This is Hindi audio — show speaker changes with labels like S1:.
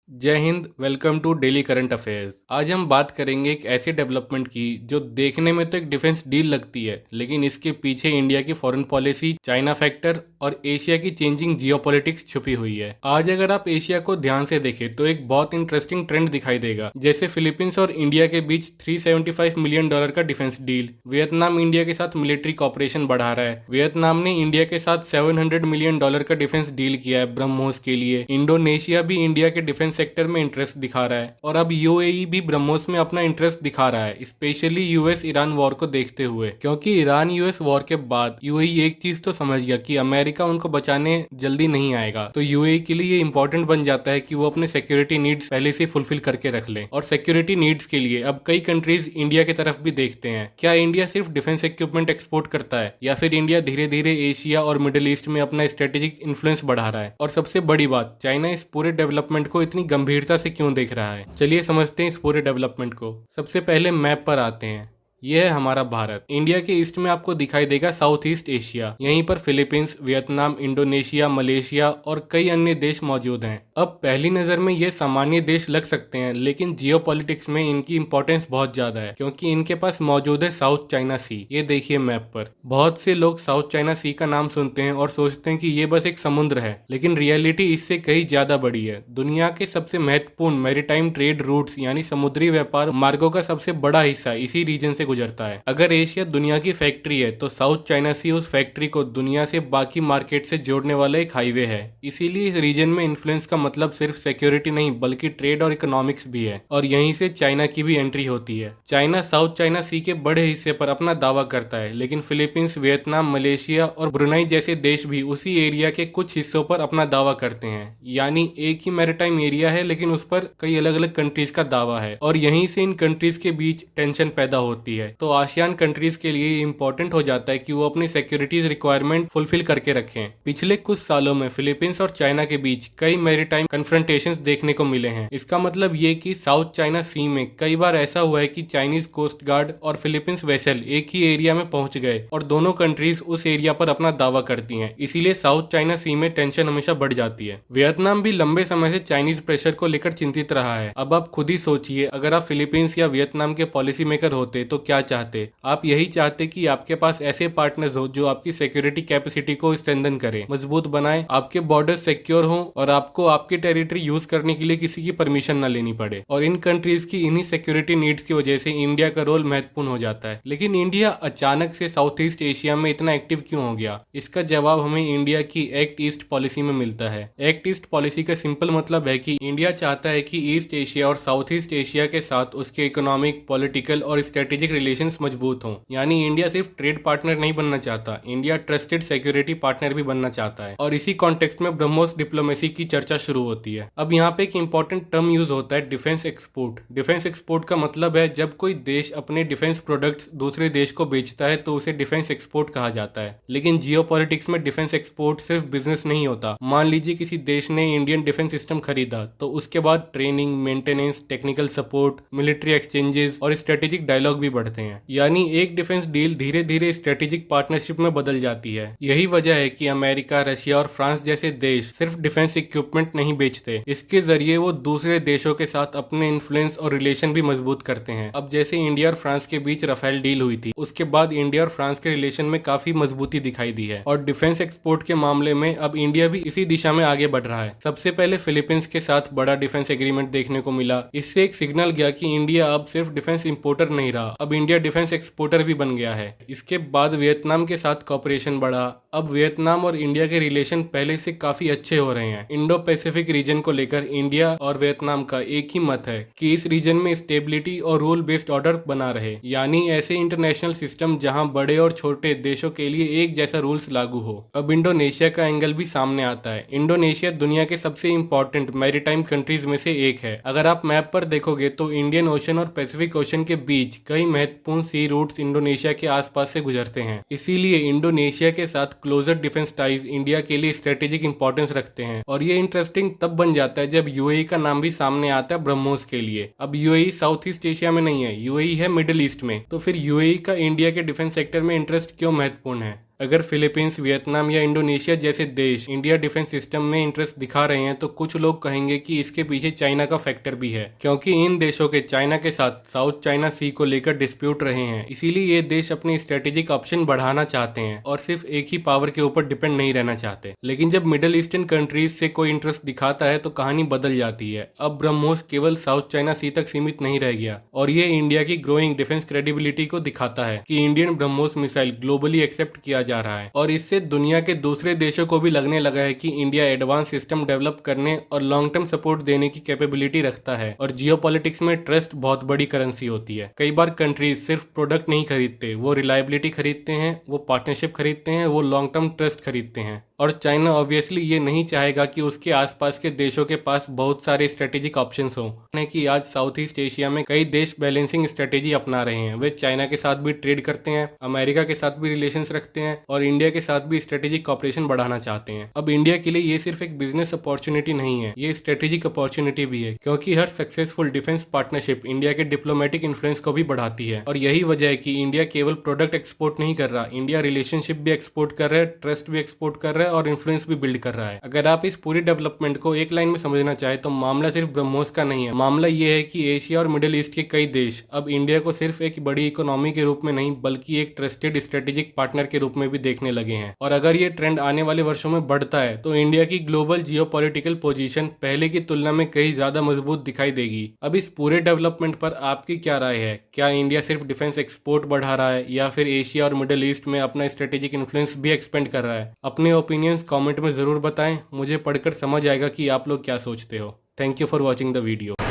S1: जय हिंद। Welcome to daily current affairs. आज हम बात करेंगे एक ऐसे डेवलपमेंट की जो देखने में तो एक डिफेंस डील लगती है, लेकिन इसके पीछे इंडिया की फॉरेन पॉलिसी, चाइना फैक्टर और एशिया की चेंजिंग जियोपॉलिटिक्स छुपी हुई है। आज अगर आप एशिया को ध्यान से देखें तो एक बहुत इंटरेस्टिंग ट्रेंड दिखाई देगा। जैसे फिलीपींस और इंडिया के बीच $375 मिलियन का डिफेंस डील, वियतनाम इंडिया के साथ मिलिट्री कॉपरेशन बढ़ा रहा है, वियतनाम ने इंडिया के साथ $700 मिलियन का डिफेंस डील किया है ब्रह्मोस के लिए, इंडोनेशिया भी इंडिया के डिफेंस सेक्टर में इंटरेस्ट दिखा रहा है और अब यूएई भी ब्रह्मोस में अपना इंटरेस्ट दिखा रहा है, स्पेशली यूएस ईरान वॉर को देखते हुए। क्योंकि ईरान यूएस वॉर के बाद यूएई एक चीज तो समझ गया कि अमेरिका उनको बचाने जल्दी नहीं आएगा, तो यूएई के लिए ये इंपॉर्टेंट बन जाता है कि वो अपने सिक्योरिटी नीड्स पहले से फुलफिल करके रख ले। और सिक्योरिटी नीड्स के लिए अब कई कंट्रीज इंडिया की तरफ भी देखते हैं। क्या इंडिया सिर्फ डिफेंस इक्विपमेंट एक्सपोर्ट करता है या फिर इंडिया धीरे धीरे एशिया और मिडिल ईस्ट में अपना स्ट्रेटेजिक इन्फ्लुएंस बढ़ा रहा है? और सबसे बड़ी बात, चाइना इस पूरे डेवलपमेंट को इतनी गंभीरता से क्यों देख रहा है? चलिए समझते हैं इस पूरे डेवलपमेंट को। सबसे पहले मैप पर आते हैं। यह है हमारा भारत। इंडिया के ईस्ट में आपको दिखाई देगा साउथ ईस्ट एशिया। यहीं पर फिलीपींस, वियतनाम, इंडोनेशिया, मलेशिया और कई अन्य देश मौजूद हैं। अब पहली नजर में ये सामान्य देश लग सकते हैं, लेकिन जियोपॉलिटिक्स में इनकी इंपॉर्टेंस बहुत ज्यादा है क्योंकि इनके पास मौजूद है साउथ चाइना सी। ये देखिए मैप पर। बहुत से लोग साउथ चाइना सी का नाम सुनते हैं और सोचते हैं कि ये बस एक समुद्र है, लेकिन रियलिटी इससे कहीं ज्यादा बड़ी है। दुनिया के सबसे महत्वपूर्ण मैरीटाइम ट्रेड रूट्स यानी समुद्री व्यापार मार्गों का सबसे बड़ा हिस्सा इसी रीजन से गुजरता है। अगर एशिया दुनिया की फैक्ट्री है तो साउथ चाइना सी उस फैक्ट्री को दुनिया से बाकी मार्केट से जोड़ने वाला एक हाईवे है। इसीलिए इस रीजन में इन्फ्लुएंस का मतलब सिर्फ सिक्योरिटी नहीं बल्कि ट्रेड और इकोनॉमिक्स भी है, और यहीं से चाइना की भी एंट्री होती है। चाइना साउथ चाइना सी के बड़े हिस्से पर अपना दावा करता है, लेकिन फिलीपींस, वियतनाम, मलेशिया और ब्रुनाई जैसे देश भी उसी एरिया के कुछ हिस्सों पर अपना दावा करते हैं। यानी एक ही मैरीटाइम एरिया है लेकिन उस पर कई अलग अलग कंट्रीज का दावा है, और यहीं से इन कंट्रीज के बीच टेंशन पैदा होती है। तो आसियान कंट्रीज के लिए इंपॉर्टेंट हो जाता है कि वो अपनी सिक्योरिटीज रिक्वायरमेंट फुलफिल करके रखें। पिछले कुछ सालों में फिलीपींस और चाइना के बीच कई मैरीटाइम कन्फ्रंटेशंस देखने को मिले हैं। इसका मतलब ये कि साउथ चाइना सी में कई बार ऐसा हुआ है कि चाइनीज कोस्ट गार्ड और फिलीपींस वेसल एक ही एरिया में पहुंच गए और दोनों कंट्रीज उस एरिया पर अपना दावा करती हैं। इसीलिए साउथ चाइना सी में टेंशन हमेशा बढ़ जाती है। वियतनाम भी लंबे समय से चाइनीज प्रेशर को लेकर चिंतित रहा है। अब आप खुद ही सोचिए, अगर आप फिलीपींस या वियतनाम के पॉलिसी मेकर होते तो क्या चाहते? आप यही चाहते कि आपके पास ऐसे पार्टनर्स हो जो आपकी सिक्योरिटी कैपेसिटी को स्ट्रेंथन करें, मजबूत बनाए, आपके बॉर्डर सिक्योर हो और आपको आपकी टेरिटरी यूज करने के लिए किसी की परमिशन न लेनी पड़े। और इन कंट्रीज की इन्हीं सिक्योरिटी नीड्स की वजह से इंडिया का रोल महत्वपूर्ण हो जाता है। लेकिन इंडिया अचानक से साउथ ईस्ट एशिया में इतना एक्टिव क्यों हो गया? इसका जवाब हमें इंडिया की एक्ट ईस्ट पॉलिसी में मिलता है। एक्ट ईस्ट पॉलिसी का सिंपल मतलब है कि इंडिया चाहता है कि ईस्ट एशिया और साउथ ईस्ट एशिया के साथ उसके इकोनॉमिक, पॉलिटिकल और स्ट्रेटेजिक रिलेशंस मजबूत हों। यानी इंडिया सिर्फ ट्रेड पार्टनर नहीं बनना चाहता, इंडिया ट्रस्टेड सिक्योरिटी पार्टनर भी बनना चाहता है। और इसी कॉन्टेक्स्ट में ब्रह्मोस डिप्लोमेसी की चर्चा शुरू होती है। अब यहाँ पे एक इंपॉर्टेंट टर्म यूज होता है, डिफेंस एक्सपोर्ट। डिफेंस एक्सपोर्ट का मतलब है जब कोई देश अपने डिफेंस प्रोडक्ट्स दूसरे देश को बेचता है तो उसे डिफेंस एक्सपोर्ट कहा जाता है। लेकिन जियोपॉलिटिक्स में डिफेंस एक्सपोर्ट सिर्फ बिजनेस नहीं होता। मान लीजिए किसी देश ने इंडियन डिफेंस सिस्टम खरीदा तो उसके बाद training, maintenance, technical support, military exchanges और स्ट्रेटेजिक डायलॉग भी बढ़ते हैं। यानी एक डिफेंस डील धीरे धीरे स्ट्रेटेजिक पार्टनरशिप में बदल जाती है। यही वजह है कि अमेरिका, रशिया और फ्रांस जैसे देश सिर्फ डिफेंस इक्विपमेंट नहीं बेचते, इसके जरिए वो दूसरे देशों के साथ अपने इन्फ्लुएंस और रिलेशन भी मजबूत करते हैं। अब जैसे इंडिया और फ्रांस के बीच राफेल डील हुई थी, उसके बाद इंडिया और फ्रांस के रिलेशन में काफी मजबूती दिखाई दी है। और डिफेंस एक्सपोर्ट के मामले में अब इंडिया भी इसी दिशा में आगे बढ़ रहा है। सबसे पहले फिलीपींस के साथ बड़ा डिफेंस एग्रीमेंट देखने को मिला। इससे एक सिग्नल गया कि इंडिया अब सिर्फ डिफेंस इंपोर्टर नहीं रहा, अब इंडिया डिफेंस एक्सपोर्टर भी बन गया है। इसके बाद वियतनाम के साथ कॉपरेशन बढ़ा। अब वियतनाम और इंडिया के रिलेशन पहले से काफी अच्छे हो रहे हैं। इंडो पैसिफिक रीजन को लेकर इंडिया और वियतनाम का एक ही मत है कि इस रीजन में स्टेबिलिटी और रूल बेस्ड ऑर्डर बना रहे, यानी ऐसे इंटरनेशनल सिस्टम जहां बड़े और छोटे देशों के लिए एक जैसा रूल्स लागू हो। अब इंडोनेशिया का एंगल भी सामने आता है। इंडोनेशिया दुनिया के सबसे इंपॉर्टेंट मैरीटाइम कंट्रीज में से एक है। अगर आप मैप पर देखोगे तो इंडियन ओशन और पैसिफिक ओशन के बीच कई महत्वपूर्ण सी रूट्स इंडोनेशिया के आसपास से गुजरते हैं। इसीलिए इंडोनेशिया के साथ क्लोजर डिफेंस टाइज इंडिया के लिए स्ट्रेटेजिक इंपॉर्टेंस रखते हैं। और ये इंटरेस्टिंग तब बन जाता है जब यूएई का नाम भी सामने आता है ब्रह्मोस के लिए। अब यूएई साउथ ईस्ट एशिया में नहीं है, यूएई है मिडिल ईस्ट में। तो फिर यूएई का इंडिया के डिफेंस सेक्टर में इंटरेस्ट क्यों महत्वपूर्ण है? अगर फिलीपींस, वियतनाम या इंडोनेशिया जैसे देश इंडिया डिफेंस सिस्टम में इंटरेस्ट दिखा रहे हैं तो कुछ लोग कहेंगे कि इसके पीछे चाइना का फैक्टर भी है, क्योंकि इन देशों के चाइना के साथ साउथ चाइना सी को लेकर डिस्प्यूट रहे हैं। इसीलिए ये देश अपने स्ट्रेटेजिक ऑप्शन बढ़ाना चाहते हैं और सिर्फ एक ही पावर के ऊपर डिपेंड नहीं रहना चाहते। लेकिन जब मिडिल ईस्टर्न कंट्रीज से कोई इंटरेस्ट दिखाता है तो कहानी बदल जाती है। अब ब्रह्मोस केवल साउथ चाइना सी तक सीमित नहीं रह गया और ये इंडिया की ग्रोइंग डिफेंस क्रेडिबिलिटी को दिखाता है कि Indian BrahMos missile globally accept किया जा रहा है और इससे दुनिया के दूसरे देशों को भी लगने लगा है कि इंडिया एडवांस सिस्टम डेवलप करने और लॉन्ग टर्म सपोर्ट देने की कैपेबिलिटी रखता है। और जियोपॉलिटिक्स में ट्रस्ट बहुत बड़ी करेंसी होती है। कई बार कंट्रीज सिर्फ प्रोडक्ट नहीं खरीदते, वो रिलायबिलिटी खरीदते हैं, वो पार्टनरशिप खरीदते हैं, वो लॉन्ग टर्म ट्रस्ट खरीदते हैं। और चाइना ऑब्वियसली ये नहीं चाहेगा कि उसके आसपास के देशों के पास बहुत सारे स्ट्रेटेजिक ऑप्शंस हों। कि आज साउथ ईस्ट एशिया में कई देश बैलेंसिंग स्ट्रेटेजी अपना रहे हैं। वे चाइना के साथ भी ट्रेड करते हैं, अमेरिका के साथ भी रिलेशंस रखते हैं और इंडिया के साथ भी स्ट्रेटेजिक कॉपरेशन बढ़ाना चाहते हैं। अब इंडिया के लिए ये सिर्फ एक बिजनेस अपॉर्चुनिटी नहीं है, ये स्ट्रेटेजिक अपॉर्चुनिटी भी है, क्योंकि हर सक्सेसफुल डिफेंस पार्टनरशिप इंडिया के डिप्लोमेटिक इन्फ्लुएंस को भी बढ़ाती है। और यही वजह है कि इंडिया केवल प्रोडक्ट एक्सपोर्ट नहीं कर रहा, इंडिया रिलेशनशिप भी एक्सपोर्ट कर रहा है, ट्रस्ट भी एक्सपोर्ट कर रहा है और इन्फ्लुएंस भी बिल्ड कर रहा है। अगर आप इस पूरी डेवलपमेंट को एक लाइन में समझना चाहे तो मामला सिर्फ ब्रह्मोस का नहीं है। मामला ये है कि एशिया और मिडिल ईस्ट के कई देश अब इंडिया को सिर्फ एक बड़ी इकोनॉमी के रूप में नहीं बल्कि एक ट्रस्टेड स्ट्रेटेजिक पार्टनर के रूप में भी देखने लगे हैं। और अगर ये ट्रेंड आने वाले वर्षों में बढ़ता है तो इंडिया की ग्लोबल जियोपॉलिटिकल पोजीशन पहले की तुलना में कहीं ज्यादा मजबूत दिखाई देगी। अब इस पूरे डेवलपमेंट पर आपकी क्या राय है? क्या इंडिया सिर्फ डिफेंस एक्सपोर्ट बढ़ा रहा है या फिर एशिया और मिडिल ईस्ट में अपना स्ट्रेटेजिक इन्फ्लुएंस भी एक्सपेंड कर रहा है? अपने ओपिनियंस कमेंट में जरूर बताएं, मुझे पढ़कर समझ आएगा कि आप लोग क्या सोचते हो। Thank you for watching the video.